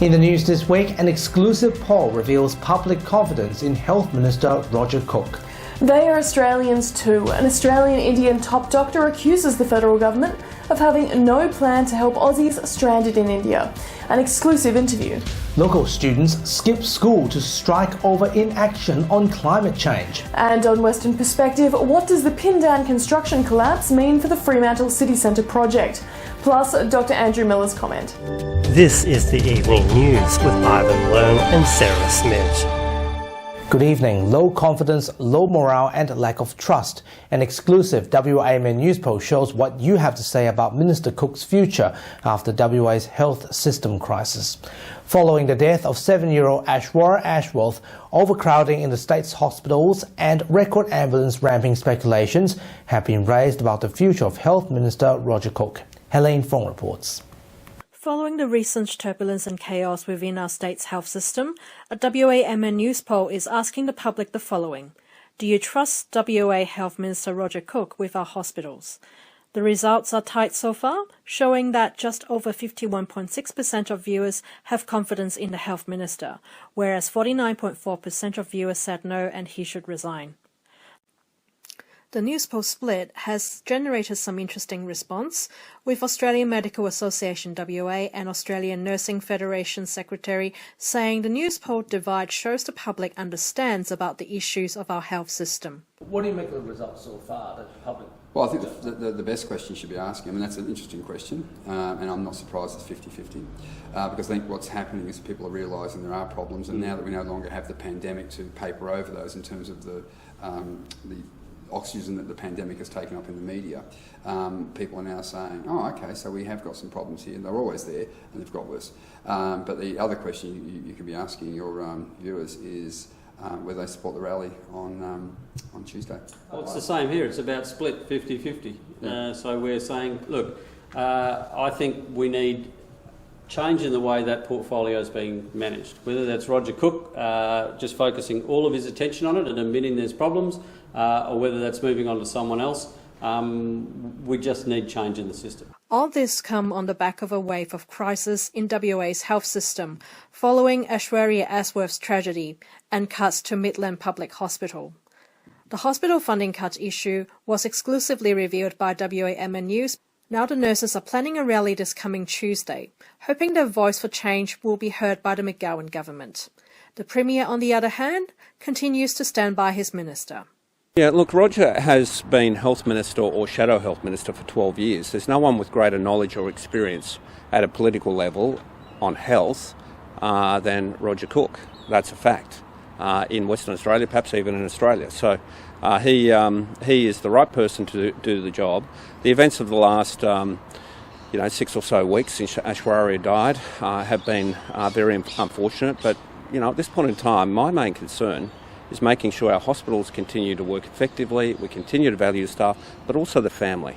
In the news this week, an exclusive poll reveals public confidence in Health Minister Roger Cook. They are Australians too. An Australian-Indian top doctor accuses the federal government of having no plan to help Aussies stranded in India. An exclusive interview. Local students skip school to strike over inaction on climate change. And on Western Perspective, what does the Pindan construction collapse mean for the Fremantle City Centre project? Plus, Dr. Andrew Miller's comment. This is the Evening News with Ivan Leung and Sarah Smith. Good evening. Low confidence, low morale and lack of trust. An exclusive WAMN Newspoll shows what you have to say about Minister Cook's future after WA's health system crisis. Following the death of 7-year-old Ashwara Ashworth, overcrowding in the state's hospitals and record ambulance ramping speculations have been raised about the future of Health Minister Roger Cook. Helene Fong reports. Following the recent turbulence and chaos within our state's health system, a WAMN Newspoll is asking the public the following. Do you trust WA Health Minister Roger Cook with our hospitals? The results are tight so far, showing that just over 51.6% of viewers have confidence in the Health Minister, whereas 49.4% of viewers said no and he should resign. The Newspoll split has generated some interesting response, with Australian Medical Association WA and Australian Nursing Federation Secretary saying the Newspoll divide shows the public understands about the issues of our health system. What do you make of the results so far, the public? Well, I think the best question you should be asking, I mean, that's an interesting question, and I'm not surprised it's 50-50, because I think what's happening is people are realising there are problems, and now that we no longer have the pandemic to paper over those in terms of the oxygen that the pandemic has taken up in the media, people are now saying, oh, okay, so we have got some problems here, and they're always there, and they've got worse. But the other question you could be asking your viewers is whether they support the rally on Tuesday. Well, it's the same here. It's about split 50-50. Yeah. So we're saying, look, I think we need change in the way that portfolio is being managed, whether that's Roger Cook just focusing all of his attention on it and admitting there's problems, or whether that's moving on to someone else. We just need change in the system. All this come on the back of a wave of crisis in WA's health system, following Ashwara Ashworth's tragedy and cuts to Midland Public Hospital. The hospital funding cut issue was exclusively revealed by WAMN News. Now the nurses are planning a rally this coming Tuesday, hoping their voice for change will be heard by the McGowan government. The Premier, on the other hand, continues to stand by his minister. Yeah, look, Roger has been Health Minister or Shadow Health Minister for 12 years. There's no one with greater knowledge or experience at a political level on health than Roger Cook. That's a fact. In Western Australia, perhaps even in Australia. So he is the right person to do the job. The events of the last 6 or so weeks since Ashwara died have been very unfortunate. But at this point in time, my main concern is making sure our hospitals continue to work effectively, we continue to value staff, but also the family.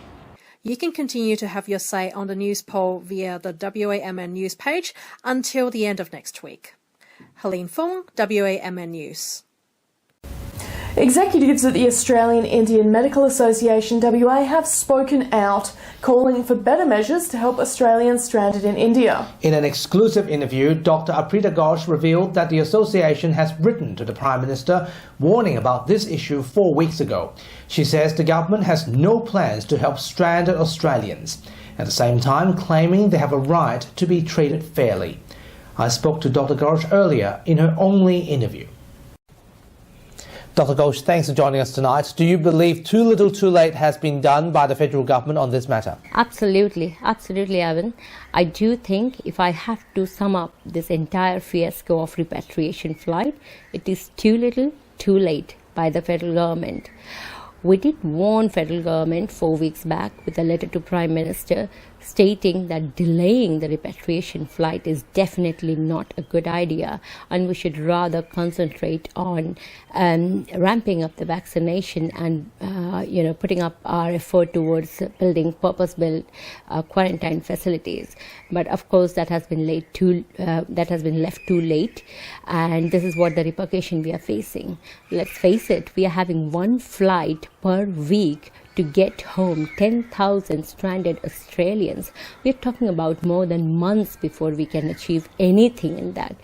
You can continue to have your say on the Newspoll via the WAMN News page until the end of next week. Helene Fong, WAMN News. Executives at the Australian Medical Association WA have spoken out, calling for better measures to help Australians stranded in India. In an exclusive interview, Dr. Aprita Ghosh revealed that the association has written to the Prime Minister warning about this issue 4 weeks ago. She says the government has no plans to help stranded Australians, at the same time claiming they have a right to be treated fairly. I spoke to Dr. Ghosh earlier in her only interview. Dr. Ghosh, thanks for joining us tonight. Do you believe too little too late has been done by the federal government on this matter? Absolutely, Ivan. I do think if I have to sum up this entire fiasco of repatriation flight, it is too little too late by the federal government. We did warn federal government 4 weeks back with a letter to Prime Minister stating that delaying the repatriation flight is definitely not a good idea, and we should rather concentrate on ramping up the vaccination and putting up our effort towards building purpose-built quarantine facilities. But of course, that has been left too late, and this is what the repercussion we are facing. Let's face it, we are having one flight per week to get home 10,000 stranded Australians, we're talking about more than months before we can achieve anything in that.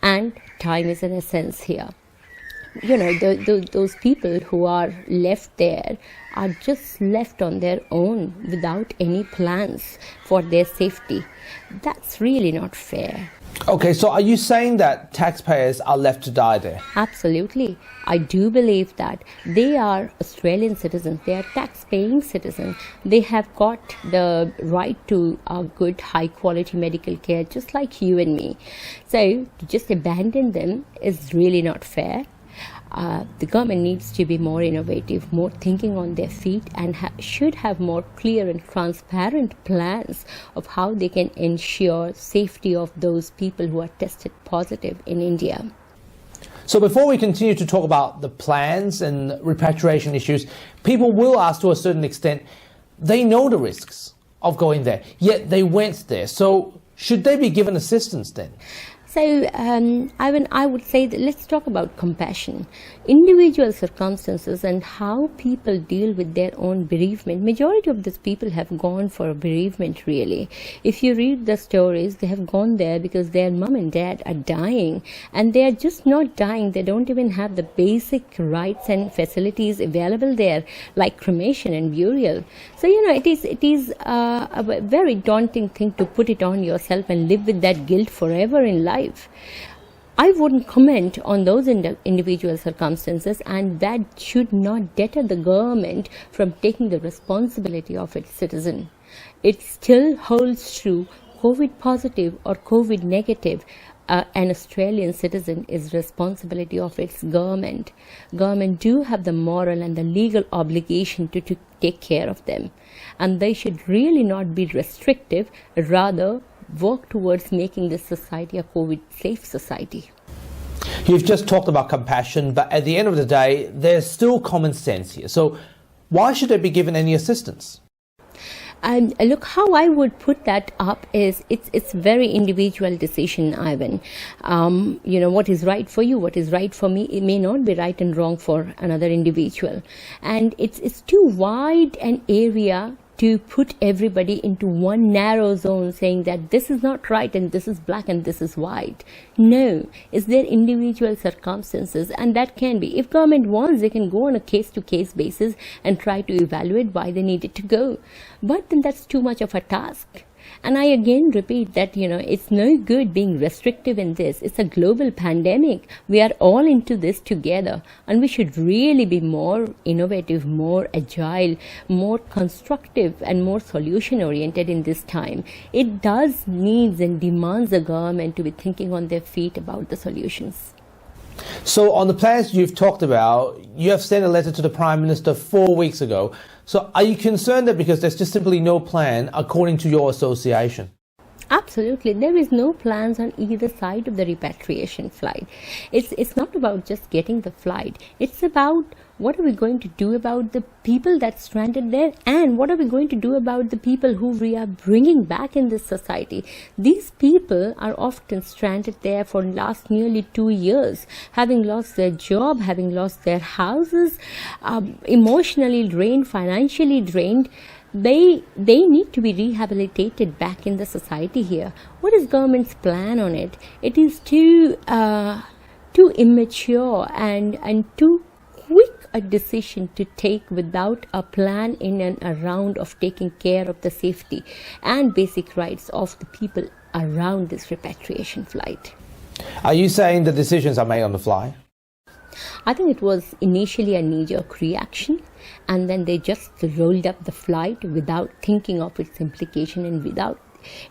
And time is an essence here. You know, those people who are left there are just left on their own without any plans for their safety. That's really not fair. Okay, so are you saying that taxpayers are left to die there? Absolutely. I do believe that they are Australian citizens. They are tax-paying citizens. They have got the right to a good, high-quality medical care, just like you and me. So to just abandon them is really not fair. The government needs to be more innovative, more thinking on their feet, and should have more clear and transparent plans of how they can ensure safety of those people who are tested positive in India. So before we continue to talk about the plans and repatriation issues, people will ask to a certain extent, they know the risks of going there, yet they went there. So should they be given assistance then? So, Ivan, I would say that let's talk about compassion. Individual circumstances and how people deal with their own bereavement. Majority of these people have gone for bereavement, really. If you read the stories, they have gone there because their mom and dad are dying. And they are just not dying. They don't even have the basic rights and facilities available there, like cremation and burial. So, you know, it is a very daunting thing to put it on yourself and live with that guilt forever in life. I wouldn't comment on those individual circumstances, and that should not deter the government from taking the responsibility of its citizen. It still holds true, COVID positive or COVID negative, an Australian citizen is responsibility of its government. Government do have the moral and the legal obligation to take care of them, and they should really not be restrictive, rather work towards making this society a COVID-safe society. You've just talked about compassion, but at the end of the day, there's still common sense here. So why should they be given any assistance? And look, how I would put that up is it's very individual decision, Ivan. You know, what is right for you, what is right for me, it may not be right and wrong for another individual. And it's too wide an area to put everybody into one narrow zone saying that this is not right and this is black and this is white. No, it's their individual circumstances, and that can be. If government wants, they can go on a case-to-case basis and try to evaluate why they need it to go. But then that's too much of a task. And I again repeat that, you know, it's no good being restrictive in this. It's a global pandemic. We are all into this together, and we should really be more innovative, more agile, more constructive, and more solution-oriented in this time. It does needs and demands the government to be thinking on their feet about the solutions. So on the plans you've talked about, you have sent a letter to the Prime Minister 4 weeks ago. So are you concerned that because there's just simply no plan according to your association? Absolutely. There is no plans on either side of the repatriation flight. It's not about just getting the flight. It's about what are we going to do about the people that's stranded there, and what are we going to do about the people who we are bringing back in this society. These people are often stranded there for last nearly 2 years, having lost their job, having lost their houses, emotionally drained, financially drained. They need to be rehabilitated back in the society here. What is government's plan on it? It is too immature and too quick a decision to take without a plan in and around of taking care of the safety and basic rights of the people around this repatriation flight. Are you saying the decisions are made on the fly? I think it was initially a knee-jerk reaction, and then they just rolled up the flight without thinking of its implication, and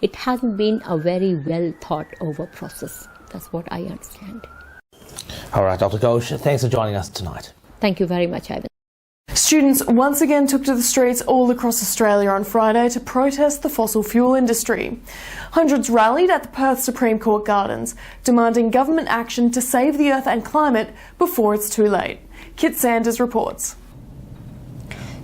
it hasn't been a very well thought over process. That's what I understand. All right, Dr. Ghosh, thanks for joining us tonight. Thank you very much, Ivan. Students once again took to the streets all across Australia on Friday to protest the fossil fuel industry. Hundreds rallied at the Perth Supreme Court Gardens, demanding government action to save the earth and climate before it's too late. Kit Sanders reports.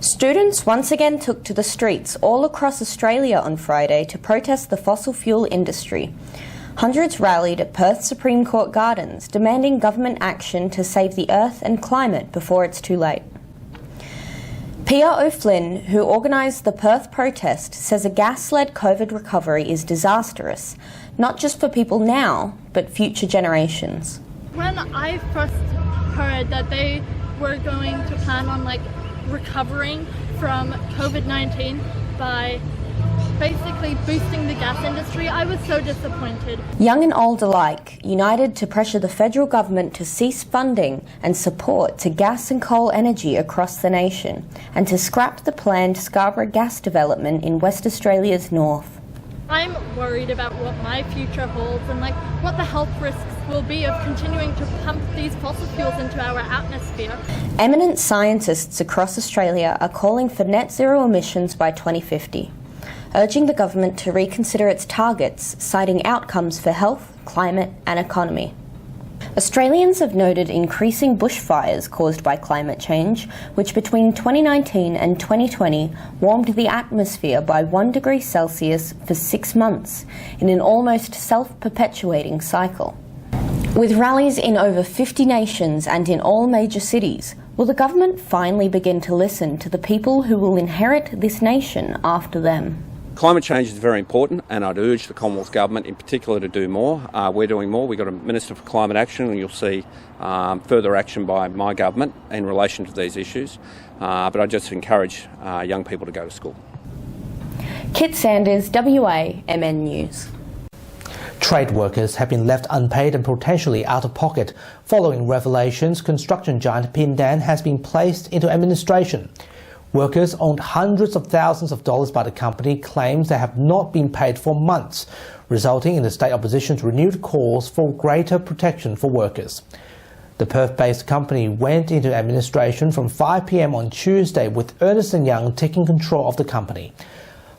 Students once again took to the streets all across Australia on Friday to protest the fossil fuel industry. Hundreds rallied at Perth Supreme Court Gardens, demanding government action to save the earth and climate before it's too late. Pia O'Flynn, who organised the Perth protest, says a gas-led COVID recovery is disastrous, not just for people now, but future generations. When I first heard that they were going to plan on recovering from COVID-19 by basically boosting the gas industry, I was so disappointed. Young and old alike united to pressure the federal government to cease funding and support to gas and coal energy across the nation and to scrap the planned Scarborough gas development in West Australia's north. I'm worried about what my future holds and what the health risks will be of continuing to pump these fossil fuels into our atmosphere. Eminent scientists across Australia are calling for net zero emissions by 2050. Urging the government to reconsider its targets, citing outcomes for health, climate and economy. Australians have noted increasing bushfires caused by climate change, which between 2019 and 2020 warmed the atmosphere by 1 degree Celsius for 6 months, in an almost self-perpetuating cycle. With rallies in over 50 nations and in all major cities, will the government finally begin to listen to the people who will inherit this nation after them? Climate change is very important, and I'd urge the Commonwealth Government in particular to do more. We're doing more. We've got a Minister for Climate Action, and you'll see further action by my government in relation to these issues. But I just encourage young people to go to school. Kit Sanders, WA, MN News. Trade workers have been left unpaid and potentially out of pocket. Following revelations, construction giant Pindan has been placed into administration. Workers owed hundreds of thousands of dollars by the company claims they have not been paid for months, resulting in the state opposition's renewed calls for greater protection for workers. The Perth-based company went into administration from 5 p.m. on Tuesday, with Ernst & Young taking control of the company.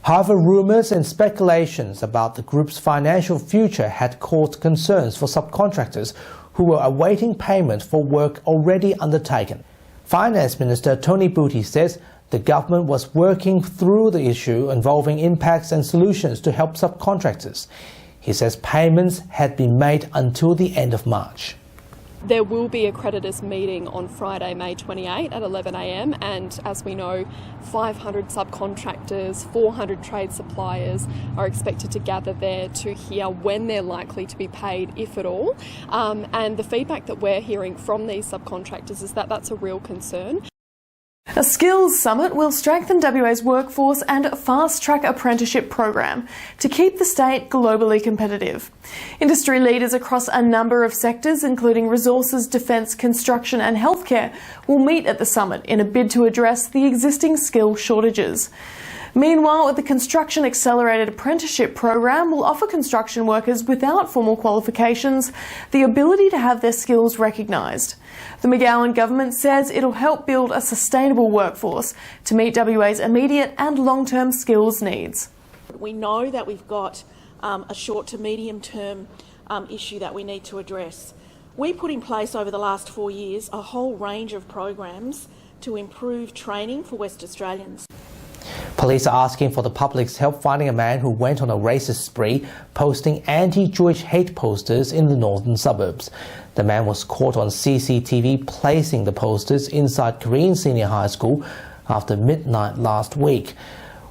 However, rumours and speculations about the group's financial future had caused concerns for subcontractors who were awaiting payment for work already undertaken. Finance Minister Tony Booty says the government was working through the issue involving impacts and solutions to help subcontractors. He says payments had been made until the end of March. There will be a creditors meeting on Friday, May 28 at 11 a.m. and as we know, 500 subcontractors, 400 trade suppliers are expected to gather there to hear when they're likely to be paid, if at all. And the feedback that we're hearing from these subcontractors is that that's a real concern. A skills summit will strengthen WA's workforce and fast-track apprenticeship program to keep the state globally competitive. Industry leaders across a number of sectors, including resources, defence, construction and healthcare, will meet at the summit in a bid to address the existing skill shortages. Meanwhile, the Construction Accelerated Apprenticeship Program will offer construction workers without formal qualifications the ability to have their skills recognised. The McGowan government says it'll help build a sustainable workforce to meet WA's immediate and long-term skills needs. We know that we've got a short to medium term issue that we need to address. We put in place over the last 4 years a whole range of programs to improve training for West Australians. Police are asking for the public's help finding a man who went on a racist spree, posting anti-Jewish hate posters in the northern suburbs. The man was caught on CCTV placing the posters inside Korean Senior High School after midnight last week.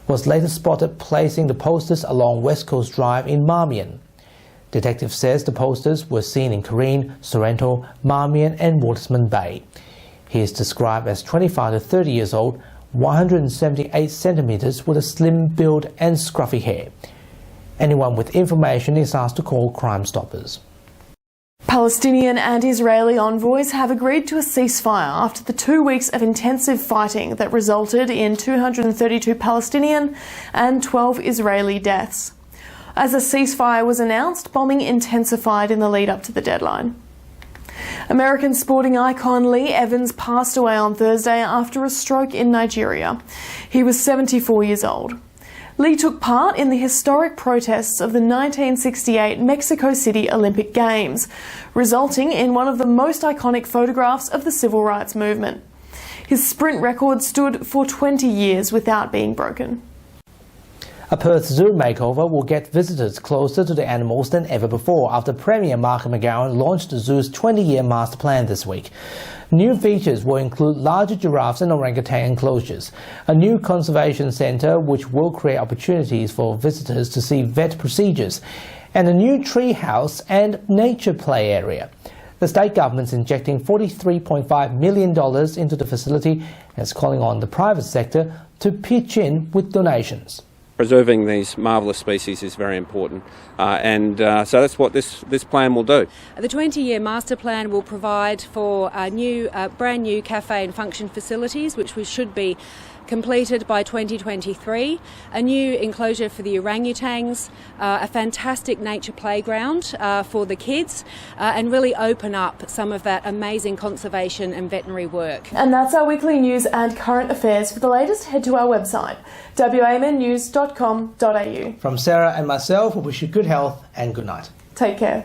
Was later spotted placing the posters along West Coast Drive in Marmion. Detective says the posters were seen in Korean, Sorrento, Marmion and Watersman Bay. He is described as 25 to 30 years old, 178 centimetres with a slim build and scruffy hair. Anyone with information is asked to call Crime Stoppers. Palestinian and Israeli envoys have agreed to a ceasefire after the 2 weeks of intensive fighting that resulted in 232 Palestinian and 12 Israeli deaths. As a ceasefire was announced, bombing intensified in the lead up to the deadline. American sporting icon Lee Evans passed away on Thursday after a stroke in Nigeria. He was 74 years old. Lee took part in the historic protests of the 1968 Mexico City Olympic Games, resulting in one of the most iconic photographs of the civil rights movement. His sprint record stood for 20 years without being broken. A Perth Zoo makeover will get visitors closer to the animals than ever before after Premier Mark McGowan launched the zoo's 20-year master plan this week. New features will include larger giraffes and orangutan enclosures, a new conservation centre which will create opportunities for visitors to see vet procedures, and a new tree house and nature play area. The state government's injecting $43.5 million into the facility and is calling on the private sector to pitch in with donations. Preserving these marvellous species is very important, so that's what this plan will do. The 20-year master plan will provide for brand new cafe and function facilities, which we should be completed by 2023, a new enclosure for the orangutans, a fantastic nature playground for the kids, and really open up some of that amazing conservation and veterinary work. And that's our weekly news and current affairs. For the latest, head to our website, wamnnews.com.au. From Sarah and myself, we wish you good health and good night. Take care.